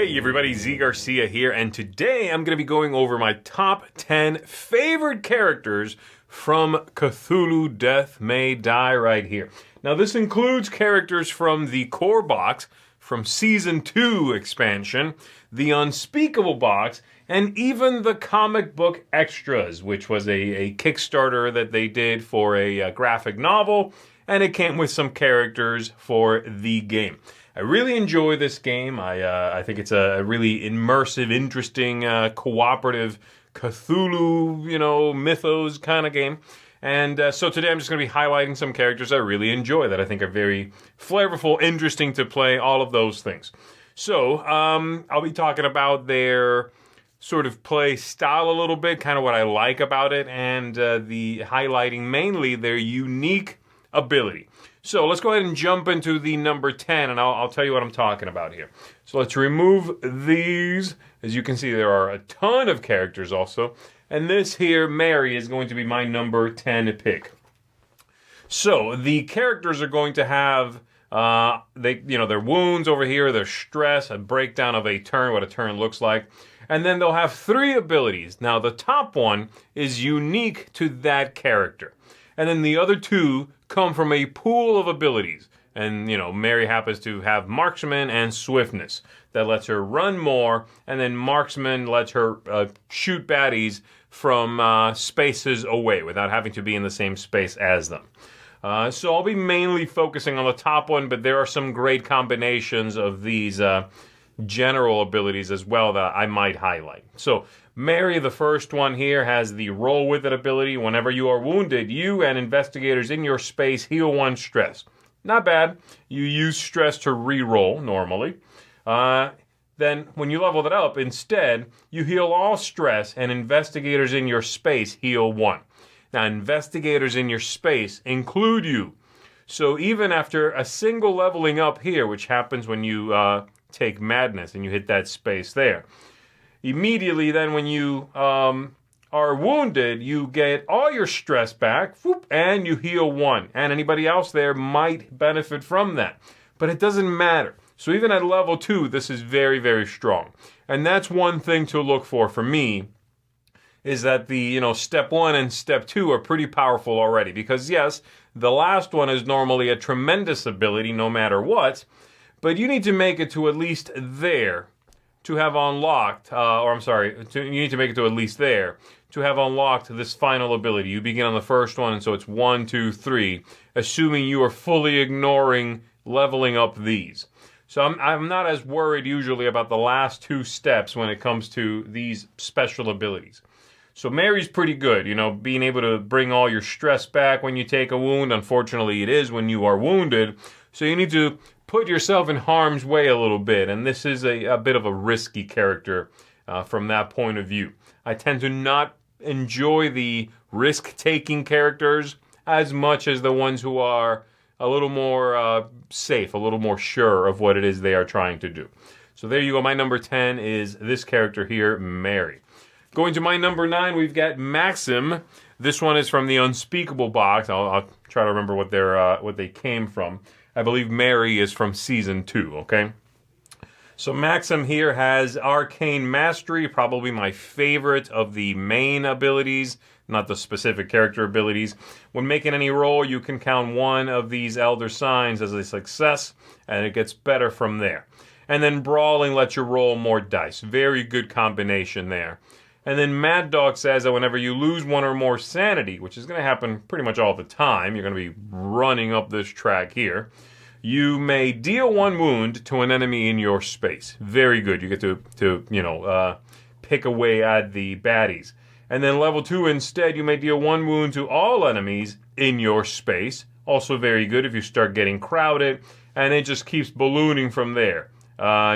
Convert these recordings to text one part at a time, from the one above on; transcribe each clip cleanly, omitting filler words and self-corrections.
Hey everybody, Z Garcia here, and today I'm going to be going over my top 10 favorite characters from Cthulhu Death May Die right here. Now this includes characters from the core box, from Season 2 expansion, the Unspeakable box, and even the comic book extras, which was a Kickstarter that they did for a graphic novel, and it came with some characters for the game. I really enjoy this game. I think it's a really immersive, interesting, cooperative Cthulhu, mythos kind of game. And so today I'm just going to be highlighting some characters I really enjoy that I think are very flavorful, interesting to play, all of those things. So I'll be talking about their sort of play style a little bit, kind of what I like about it, and the highlighting mainly their unique ability. So let's go ahead and jump into the number 10, and I'll tell you what I'm talking about here. So let's remove these. As you can see, there are a ton of characters also. And this here, Mary, is going to be my number 10 pick. So the characters are going to have their wounds over here, their stress, a breakdown of a turn, what a turn looks like. And then they'll have 3 abilities. Now the top one is unique to that character. And then the other 2 come from a pool of abilities. And, Mary happens to have Marksman and Swiftness. That lets her run more, and then Marksman lets her shoot baddies from spaces away without having to be in the same space as them. So I'll be mainly focusing on the top one, but there are some great combinations of these general abilities as well that I might highlight. So Mary, the first one here, has the Roll With It ability. Whenever you are wounded, you and investigators in your space heal 1 stress. Not bad. You use stress to re-roll normally. Then when you level that up, instead, you heal all stress and investigators in your space heal 1. Now, investigators in your space include you. So even after a single leveling up here, which happens when you take Madness and you hit that space there, immediately then when you are wounded, you get all your stress back, and you heal 1. And anybody else there might benefit from that. But it doesn't matter. So even at level 2, this is very, very strong. And that's one thing to look for me, is that the, step 1 and step 2 are pretty powerful already. Because yes, the last one is normally a tremendous ability no matter what, but you need to make it to at least there to have unlocked, you need to make it to at least there to have unlocked this final ability. You begin on the first one, and so it's 1, 2, 3, assuming you are fully ignoring leveling up these. So I'm not as worried usually about the last 2 steps when it comes to these special abilities. So Mary's pretty good, being able to bring all your stress back when you take a wound. Unfortunately, it is when you are wounded. So you need to put yourself in harm's way a little bit. And this is a bit of a risky character from that point of view. I tend to not enjoy the risk-taking characters as much as the ones who are a little more safe, a little more sure of what it is they are trying to do. So there you go. My number 10 is this character here, Mary. Going to my number 9, we've got Maxim. This one is from the Unspeakable box. I'll try to remember what they came from. I believe Mary is from Season 2, okay? So Maxim here has Arcane Mastery, probably my favorite of the main abilities, not the specific character abilities. When making any roll, you can count 1 of these Elder Signs as a success, and it gets better from there. And then Brawling lets you roll more dice. Very good combination there. And then Mad Dog says that whenever you lose 1 or more sanity, which is going to happen pretty much all the time, you're going to be running up this track here, you may deal 1 wound to an enemy in your space. Very good. You get to pick away at the baddies. And then level 2, instead, you may deal 1 wound to all enemies in your space. Also very good if you start getting crowded, and it just keeps ballooning from there.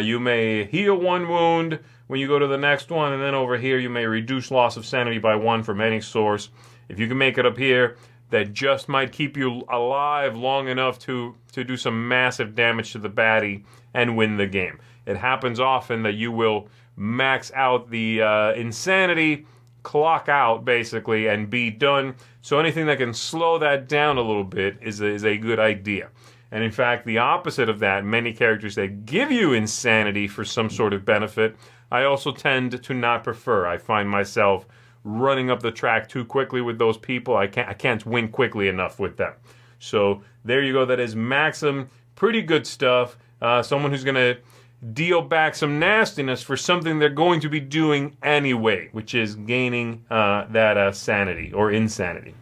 You may heal 1 wound when you go to the next one, and then over here you may reduce loss of sanity by 1 from any source. If you can make it up here, that just might keep you alive long enough to do some massive damage to the baddie and win the game. It happens often that you will max out the insanity, clock out basically, and be done. So anything that can slow that down a little bit is a good idea. And in fact, the opposite of that, many characters that give you insanity for some sort of benefit, I also tend to not prefer. I find myself running up the track too quickly with those people. I can't win quickly enough with them. So there you go. That is Maxim. Pretty good stuff. Someone who's going to deal back some nastiness for something they're going to be doing anyway, which is gaining that sanity or insanity.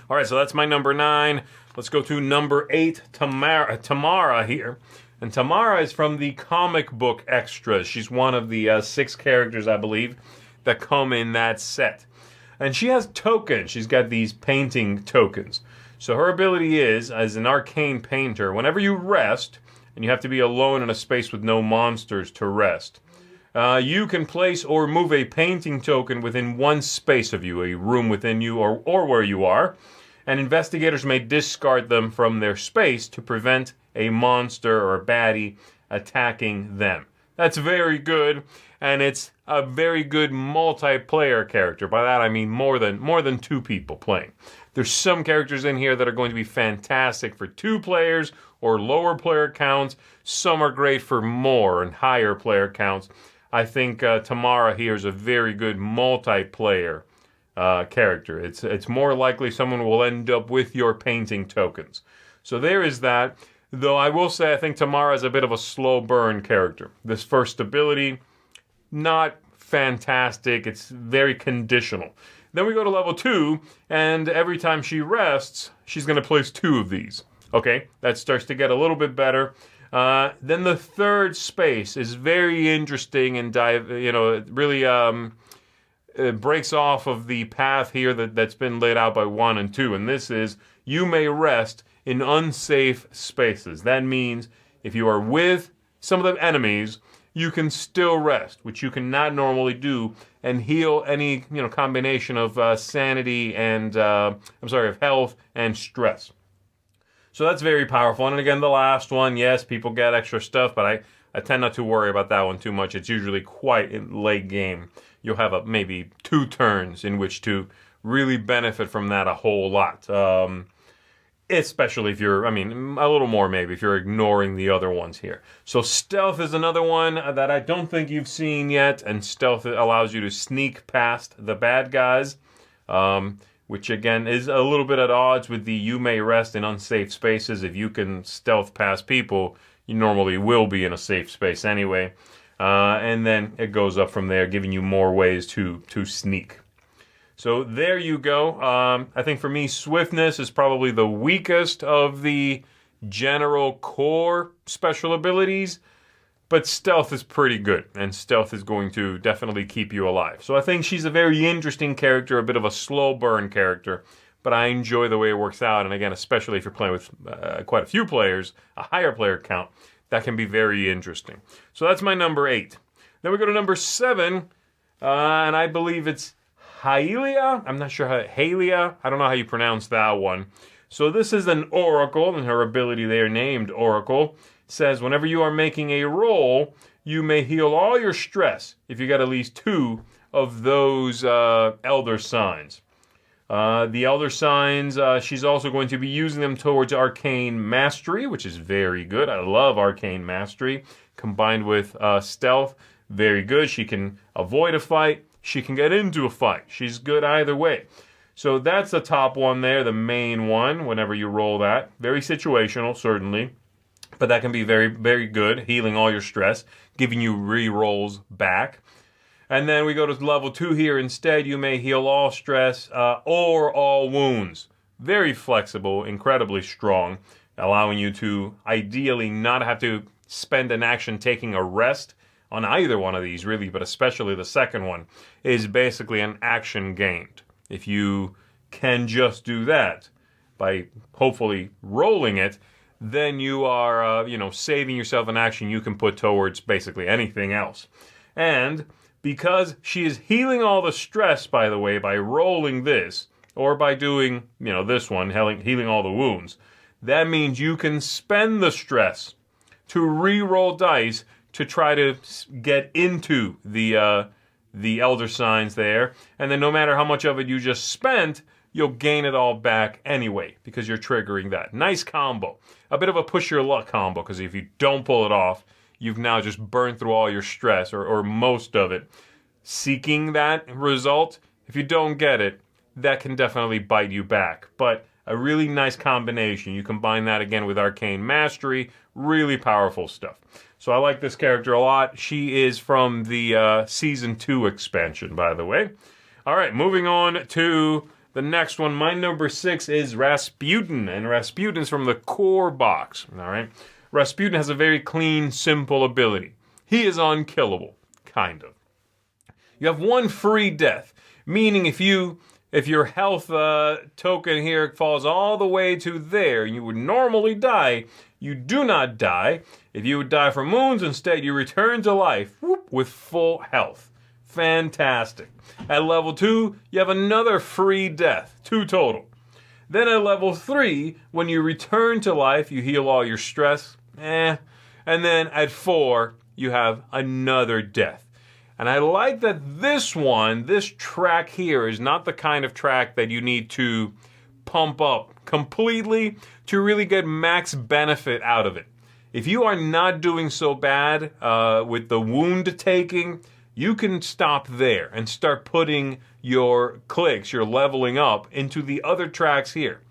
All right, so that's my number 9. Let's go to number 8, Tamara here. And Tamara is from the comic book extras. She's one of the 6 characters, I believe, that come in that set. And she has tokens. She's got these painting tokens. So her ability is, as an arcane painter, whenever you rest, and you have to be alone in a space with no monsters to rest, you can place or move a painting token within one space of you, a room within you, or where you are. And investigators may discard them from their space to prevent a monster or a baddie attacking them. That's very good, and it's a very good multiplayer character. By that I mean more than 2 people playing. There's some characters in here that are going to be fantastic for 2 players or lower player counts. Some are great for more and higher player counts. I think Tamara here is a very good multiplayer character. It's more likely someone will end up with your painting tokens. So there is that. Though I will say I think Tamara is a bit of a slow burn character. This first ability, not fantastic. It's very conditional. Then we go to level 2, and every time she rests, she's going to place 2 of these. Okay, that starts to get a little bit better. Then the third space is very interesting and really it breaks off of the path here that's been laid out by 1 and 2. And this is, you may rest in unsafe spaces. That means if you are with some of the enemies, you can still rest, which you cannot normally do, and heal any combination of sanity and of health and stress. So that's very powerful. And again, the last one, yes, people get extra stuff, but I tend not to worry about that one too much. It's usually quite in late game. You'll have maybe 2 turns in which to really benefit from that a whole lot. Especially if you're, a little more maybe, if you're ignoring the other ones here. So stealth is another one that I don't think you've seen yet, and stealth allows you to sneak past the bad guys, which again is a little bit at odds with the you may rest in unsafe spaces. If you can stealth past people, you normally will be in a safe space anyway. And then it goes up from there, giving you more ways to sneak. So there you go. I think for me, swiftness is probably the weakest of the general core special abilities, but stealth is pretty good, and stealth is going to definitely keep you alive. So I think she's a very interesting character, a bit of a slow burn character, but I enjoy the way it works out. And again, especially if you're playing with quite a few players, a higher player count, that can be very interesting. So that's my number 8. Then we go to number 7, and I believe it's Halia. I'm not sure Halia. I don't know how you pronounce that one. So this is an oracle, and her ability there, named Oracle, says whenever you are making a roll, you may heal all your stress if you get at least 2 of those elder signs. The elder signs, she's also going to be using them towards arcane mastery, which is very good. I love arcane mastery. Combined with stealth, very good. She can avoid a fight. She can get into a fight. She's good either way. So that's the top one there, the main one, whenever you roll that. Very situational, certainly. But that can be very, very good, healing all your stress, giving you re-rolls back. And then we go to level 2 here. Instead, you may heal all stress or all wounds. Very flexible, incredibly strong, allowing you to ideally not have to spend an action taking a rest on either one of these, really, but especially the second one, is basically an action gained. If you can just do that by hopefully rolling it, then you are, saving yourself an action you can put towards basically anything else. And because she is healing all the stress, by the way, by rolling this, or by doing, this one, healing all the wounds, that means you can spend the stress to re-roll dice to try to get into the elder signs there, and then no matter how much of it you just spent, you'll gain it all back anyway because you're triggering that. Nice combo. A bit of a push your luck combo, because if you don't pull it off, you've now just burned through all your stress, or most of it. Seeking that result, if you don't get it, that can definitely bite you back. But a really nice combination. You combine that again with Arcane Mastery, really powerful stuff. So I like this character a lot. She is from the Season 2 expansion, by the way. All right, moving on to the next one. My number 6 is Rasputin, and Rasputin's from the core box. All right, Rasputin has a very clean, simple ability. He is unkillable, kind of. You have one free death, meaning if your health token here falls all the way to there, you would normally die. You do not die. If you would die from wounds, instead you return to life with full health. Fantastic. At level 2, you have another free death, 2 total. Then at level 3, when you return to life, you heal all your stress. And then at 4, you have another death. And I like that this track here is not the kind of track that you need to pump up completely to really get max benefit out of it. If you are not doing so bad with the wound taking, you can stop there and start putting your clicks, your leveling up, into the other tracks here.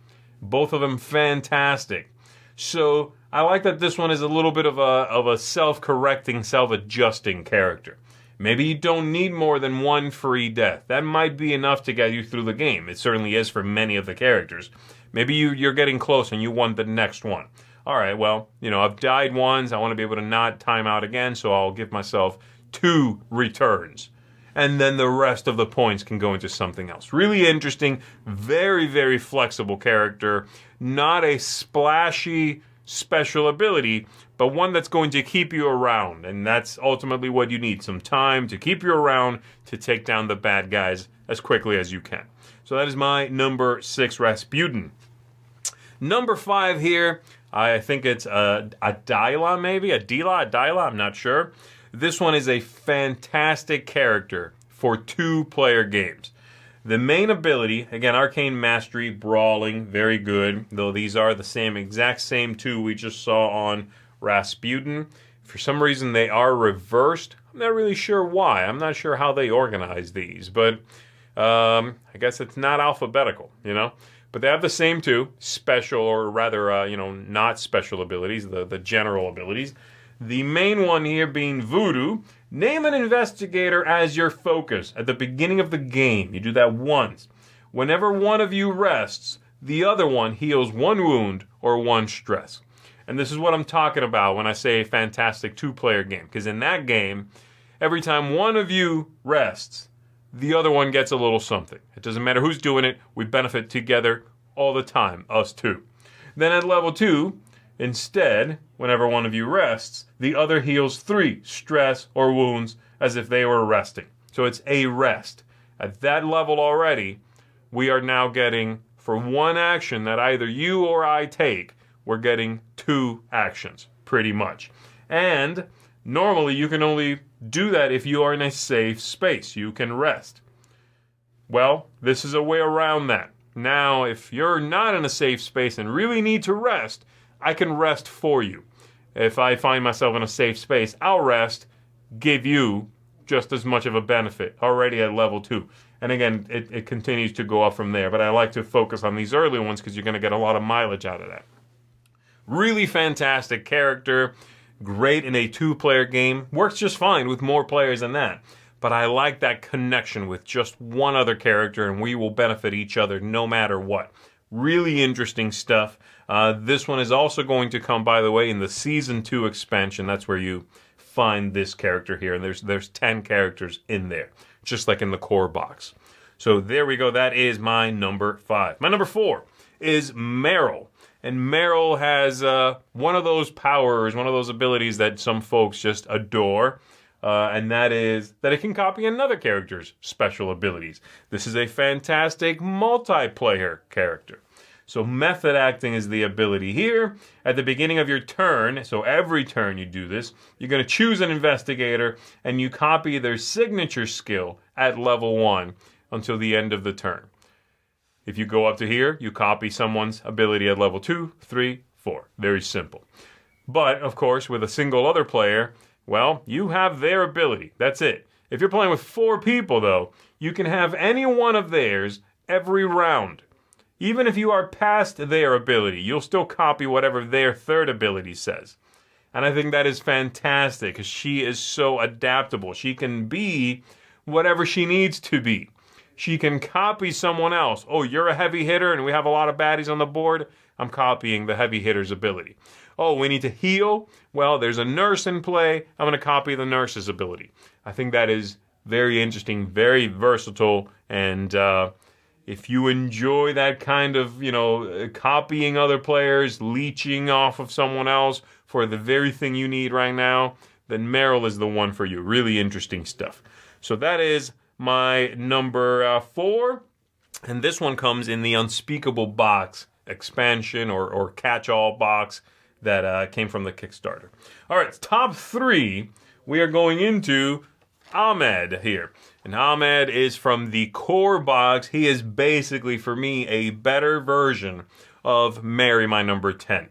Both of them fantastic. So I like that this one is a little bit of a self-correcting, self-adjusting character. Maybe you don't need more than one free death. That might be enough to get you through the game. It certainly is for many of the characters. Maybe you're getting close and you want the next one. All right, well, I've died once. I want to be able to not time out again, so I'll give myself 2 returns. And then the rest of the points can go into something else. Really interesting, very, very flexible character. Not a splashy special ability, but one that's going to keep you around. And that's ultimately what you need. Some time to keep you around to take down the bad guys as quickly as you can. So that is my number 6, Rasputin. Number 5 here, I think it's Adilah, maybe? Adilah, I'm not sure. This one is a fantastic character for 2-player games. The main ability, again, Arcane Mastery, Brawling, very good. Though these are the exact same 2 we just saw on Rasputin. For some reason, they are reversed. I'm not really sure why. I'm not sure how they organize these. But I guess it's not alphabetical, But they have the same 2, special, or rather, not special abilities, the general abilities. The main one here being Voodoo. Name an investigator as your focus at the beginning of the game. You do that once. Whenever one of you rests, the other one heals 1 wound or 1 stress. And this is what I'm talking about when I say a fantastic 2-player game. Because in that game, every time one of you rests, the other one gets a little something. It doesn't matter who's doing it. We benefit together all the time, us 2. Then at level 2, instead, whenever one of you rests, the other heals 3 stress or wounds as if they were resting. So it's a rest. At that level already, we are now getting, for 1 action that either you or I take, we're getting 2 actions, pretty much. And normally you can only do that if you are in a safe space. You can rest. Well, this is a way around that. Now, if you're not in a safe space and really need to rest, I can rest for you. If I find myself in a safe space, I'll rest, give you just as much of a benefit already at level 2. And again, it continues to go up from there. But I like to focus on these early ones because you're going to get a lot of mileage out of that. Really fantastic character. Great in a 2-player game. Works just fine with more players than that. But I like that connection with just one other character, and we will benefit each other no matter what. Really interesting stuff. This one is also going to come, by the way, in the Season 2 expansion. That's where you find this character here. And there's 10 characters in there, just like in the core box. So there we go. That is my number 5. My number 4 is Meryl. And Meryl has one of those powers, one of those abilities that some folks just adore. And that is that it can copy another character's special abilities. This is a fantastic multiplayer character. So method acting is the ability here. At the beginning of your turn, so every turn you do this, you're going to choose an investigator and you copy their signature skill at level 1 until the end of the turn. If you go up to here, you copy someone's ability at level 2, 3, 4. Very simple. But, of course, with a single other player, well, you have their ability. That's it. If you're playing with 4 people, though, you can have any one of theirs every round. Even if you are past their ability, you'll still copy whatever their third ability says. And I think that is fantastic because she is so adaptable. She can be whatever she needs to be. She can copy someone else. Oh, you're a heavy hitter and we have a lot of baddies on the board. I'm copying the heavy hitter's ability. Oh, we need to heal. Well, there's a nurse in play. I'm going to copy the nurse's ability. I think that is very interesting, very versatile, and if you enjoy that kind of, copying other players, leeching off of someone else for the very thing you need right now, then Meryl is the one for you. Really interesting stuff. So that is my number 4, and this one comes in the Unspeakable Box expansion or catch-all box that came from the Kickstarter. All right, top 3, we are going into Ahmed here. And Ahmed is from the core box. He is basically, for me, a better version of Mary, my number 10.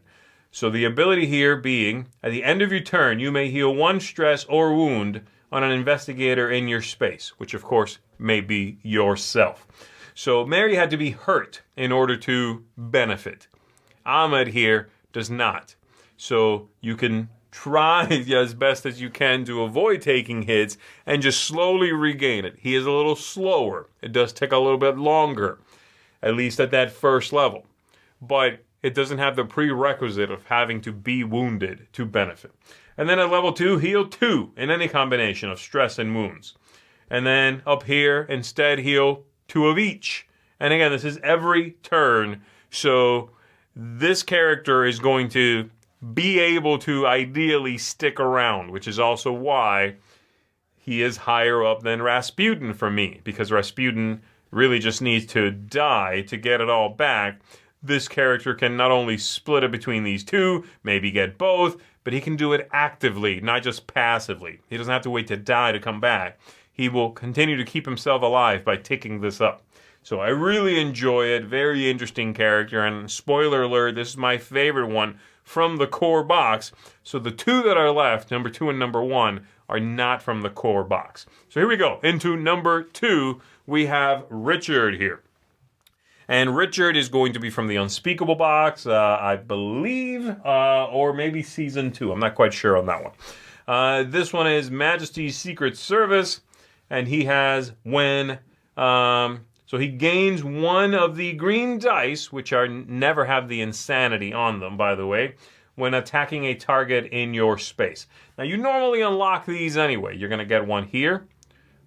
So the ability here being, at the end of your turn, you may heal 1 stress or wound on an investigator in your space, which of course may be yourself. So Mary had to be hurt in order to benefit. Ahmed here does not. So you can try as best as you can to avoid taking hits and just slowly regain it. He is a little slower. It does take a little bit longer, at least at that first level. But it doesn't have the prerequisite of having to be wounded to benefit. And then at level 2, heal 2 in any combination of stress and wounds. And then up here, instead, heal 2 of each. And again, this is every turn. So this character is going to be able to ideally stick around, which is also why he is higher up than Rasputin for me, because Rasputin really just needs to die to get it all back. This character can not only split it between these two, maybe get both, but he can do it actively, not just passively. He doesn't have to wait to die to come back. He will continue to keep himself alive by ticking this up. So I really enjoy it. Very interesting character, and spoiler alert, this is my favorite one from the core box. So the 2 that are left, number 2 and number 1, are not from the core box. So here we go. Into number 2, we have Richard here. And Richard is going to be from the Unspeakable box, I believe, or maybe season 2. I'm not quite sure on that one. This one is Majesty's Secret Service, and he has so he gains 1 of the green dice, which never have the insanity on them, by the way, when attacking a target in your space. Now, you normally unlock these anyway. You're going to get 1 here,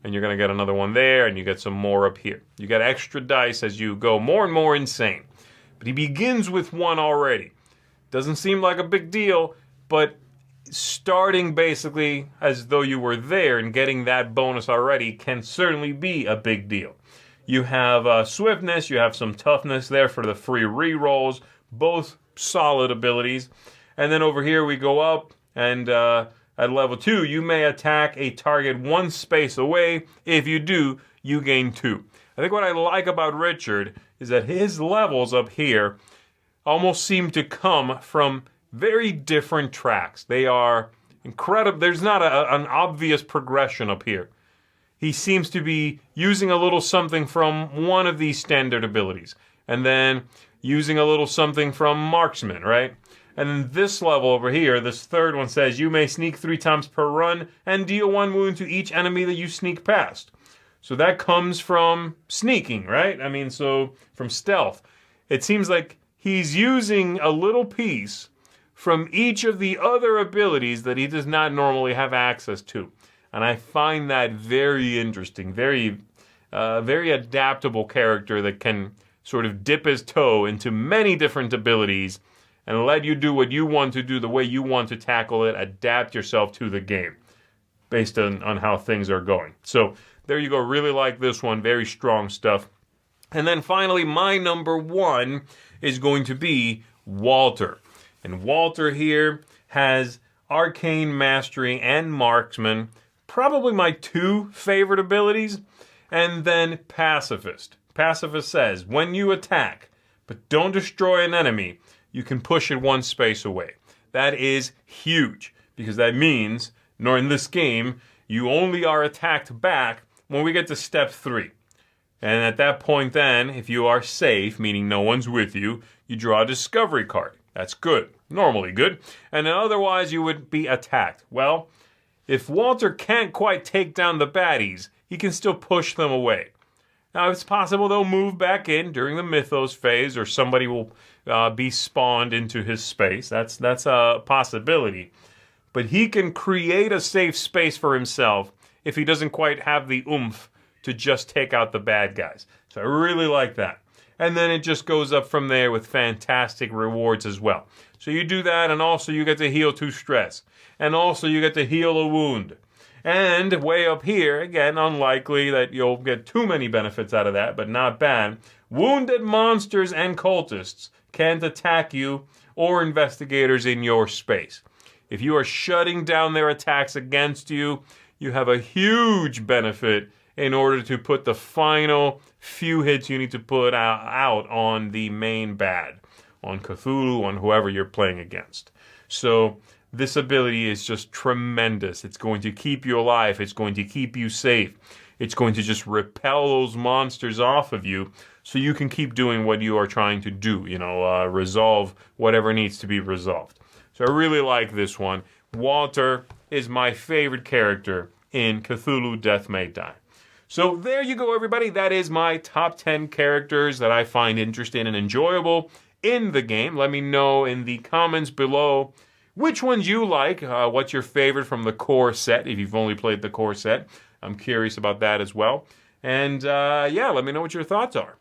and you're going to get another 1 there, and you get some more up here. You get extra dice as you go more and more insane. But he begins with 1 already. Doesn't seem like a big deal, but starting basically as though you were there and getting that bonus already can certainly be a big deal. You have swiftness, you have some toughness there for the free re-rolls, both solid abilities. And then over here we go up, and at level 2, you may attack a target 1 space away. If you do, you gain 2. I think what I like about Richard is that his levels up here almost seem to come from very different tracks. They are incredible. There's not an obvious progression up here. He seems to be using a little something from one of these standard abilities, and then using a little something from Marksman, right? And then this level over here, this third one says, you may sneak 3 times per run and deal 1 wound to each enemy that you sneak past. So that comes from sneaking, right? I mean, so from stealth. It seems like he's using a little piece from each of the other abilities that he does not normally have access to. And I find that very interesting, very adaptable character that can sort of dip his toe into many different abilities and let you do what you want to do the way you want to tackle it, adapt yourself to the game based on how things are going. So there you go. Really like this one. Very strong stuff. And then finally, my number 1 is going to be Walter. And Walter here has Arcane Mastery and Marksman, probably my 2 favorite abilities, and then Pacifist. Pacifist says, when you attack, but don't destroy an enemy, you can push it one space away. That is huge, because that means, nor in this game, you only are attacked back when we get to step 3. And at that point then, if you are safe, meaning no one's with you, you draw a discovery card. That's good. Normally good. And then otherwise you would be attacked. Well, if Walter can't quite take down the baddies, he can still push them away. Now, it's possible they'll move back in during the Mythos phase, or somebody will be spawned into his space. That's a possibility. But he can create a safe space for himself if he doesn't quite have the oomph to just take out the bad guys. So I really like that. And then it just goes up from there with fantastic rewards as well. So you do that, and also you get to heal 2 stress. And also you get to heal a wound. And way up here, again, unlikely that you'll get too many benefits out of that, but not bad. Wounded monsters and cultists can't attack you or investigators in your space. If you are shutting down their attacks against you, you have a huge benefit in order to put the final few hits you need to put out on the main bad, on Cthulhu, on whoever you're playing against. So this ability is just tremendous. It's going to keep you alive. It's going to keep you safe. It's going to just repel those monsters off of you so you can keep doing what you are trying to do, resolve whatever needs to be resolved. So I really like this one. Walter is my favorite character in Cthulhu Death May Die. So there you go, everybody. That is my top 10 characters that I find interesting and enjoyable in the game. Let me know in the comments below which ones you like. What's your favorite from the core set, if you've only played the core set. I'm curious about that as well. And let me know what your thoughts are.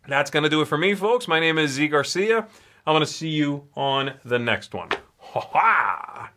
That's going to do it for me, folks. My name is Garcia. I'm going to see you on the next one. Ha ha!